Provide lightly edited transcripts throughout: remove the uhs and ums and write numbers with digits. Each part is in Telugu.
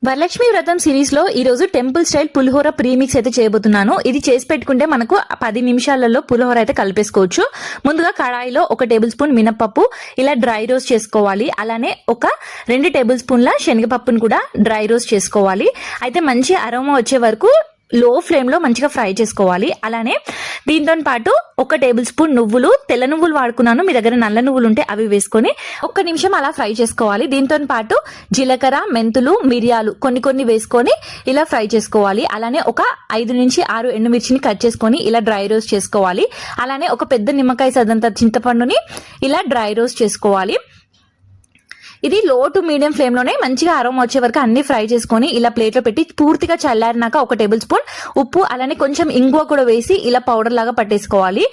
వరలక్ష్మి వ్రతం సిరీస్ లో ఈ రోజు టెంపుల్ స్టైల్ పులిహోర ప్రీమిక్స్ అయితే చేయబోతున్నాను. ఇది చేసి పెట్టుకుంటే మనకు 10 నిమిషాలలో పులిహోర అయితే కలిపేసుకోవచ్చు. ముందుగా కడాయిలో 1 టేబుల్ స్పూన్ మినపప్పు ఇలా డ్రై రోస్ట్ చేసుకోవాలి. అలానే ఒక 2 టేబుల్ స్పూన్ల శనగపప్పును కూడా డ్రై రోస్ట్ చేసుకోవాలి. అయితే మంచి అరోమా వచ్చే వరకు లో ఫ్లేమ్ లో మంచిగా ఫ్రై చేసుకోవాలి. అలానే దీంతో పాటు 1 టేబుల్ స్పూన్ నువ్వులు, తెల్ల నువ్వులు వాడుకున్నాను, మీ దగ్గర నల్ల నువ్వులు ఉంటే అవి వేసుకొని 1 నిమిషం అలా ఫ్రై చేసుకోవాలి. దీంతో పాటు జీలకర్ర, మెంతులు, మిరియాలు కొన్ని వేసుకొని ఇలా ఫ్రై చేసుకోవాలి. అలానే ఒక 5 నుంచి 6 ఎండుమిర్చిని కట్ చేసుకొని ఇలా డ్రై రోస్ట్ చేసుకోవాలి. అలానే ఒక పెద్ద నిమ్మకాయ సదంత చింతపండుని ఇలా డ్రై రోస్ట్ చేసుకోవాలి. ఇది లో టు మీడియం ఫ్లేమ్ లోనే మంచిగా అరోమా వచ్చే వరకు అన్ని ఫ్రై చేసుకొని ఇలా ప్లేట్ లో పెట్టి పూర్తిగా చల్లారినాక 1 టేబుల్ స్పూన్ ఉప్పు అలానే కొంచెం ఇంగువ కూడా వేసి ఇలా పౌడర్ లాగా పట్టేసుకోవాలి.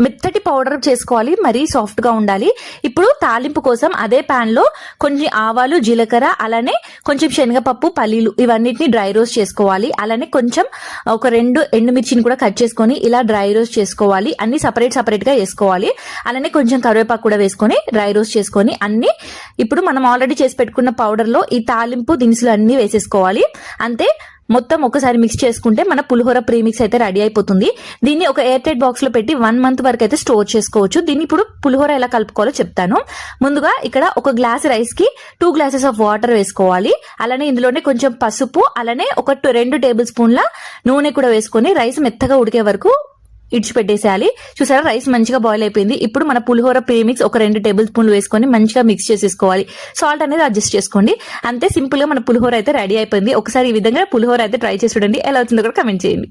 మెత్తటి పౌడర్ చేసుకోవాలి, మరీ సాఫ్ట్ గా ఉండాలి. ఇప్పుడు తాలింపు కోసం అదే పాన్ లో కొంచెం ఆవాలు, జీలకర్ర అలానే కొంచెం శనగపప్పు, పల్లీలు ఇవన్నిటిని డ్రై రోస్ట్ చేసుకోవాలి. అలానే కొంచెం ఒక 2 ఎండుమిర్చిని కూడా కట్ చేసుకొని ఇలా డ్రై రోస్ట్ చేసుకోవాలి. అన్ని సపరేట్ గా వేసుకోవాలి. అలానే కొంచెం కరివేపాకు కూడా వేసుకొని డ్రై రోస్ట్ చేసుకొని అన్ని ఇప్పుడు మనం ఆల్రెడీ చేసి పెట్టుకున్న పౌడర్ లో ఈ తాలింపు దినుసులు అన్ని వేసేసుకోవాలి. అంతే, మొత్తం ఒకసారి మిక్స్ చేసుకుంటే మన పులిహోర ప్రీమిక్స్ అయితే రెడీ అయిపోతుంది. దీన్ని ఒక ఎయిర్ టైట్ బాక్స్ లో పెట్టి 1 మంత్ వరకు అయితే స్టోర్ చేసుకోవచ్చు. దీన్ని ఇప్పుడు పులిహోర ఎలా కలుపుకోవాలో చెప్తాను. ముందుగా ఇక్కడ 1 గ్లాస్ రైస్ కి 2 గ్లాసెస్ ఆఫ్ వాటర్ వేసుకోవాలి. అలానే ఇందులోనే కొంచెం పసుపు, అలానే ఒక 2 టేబుల్ స్పూన్ల నూనె కూడా వేసుకొని రైస్ మెత్తగా ఉడికే వరకు ఇడిచిపెట్టేసేయాలి. చూసారా, రైస్ మంచిగా బాయిల్ అయిపోయింది. ఇప్పుడు మన పులిహోర ప్రీమిక్స్ ఒక 2 టేబుల్ స్పూన్లు వేసుకొని మంచిగా మిక్స్ చేసేసుకోవాలి. సాల్ట్ అనేది అడ్జస్ట్ చేసుకోండి. అంతే, సింపుల్ గా మన పులిహోర అయితే రెడీ అయిపోయింది. ఒకసారి ఈ విధంగా పులిహోర అయితే ట్రై చేసి చూడండి. ఎలా వచ్చిందో కూడా కమెంట్ చేయండి.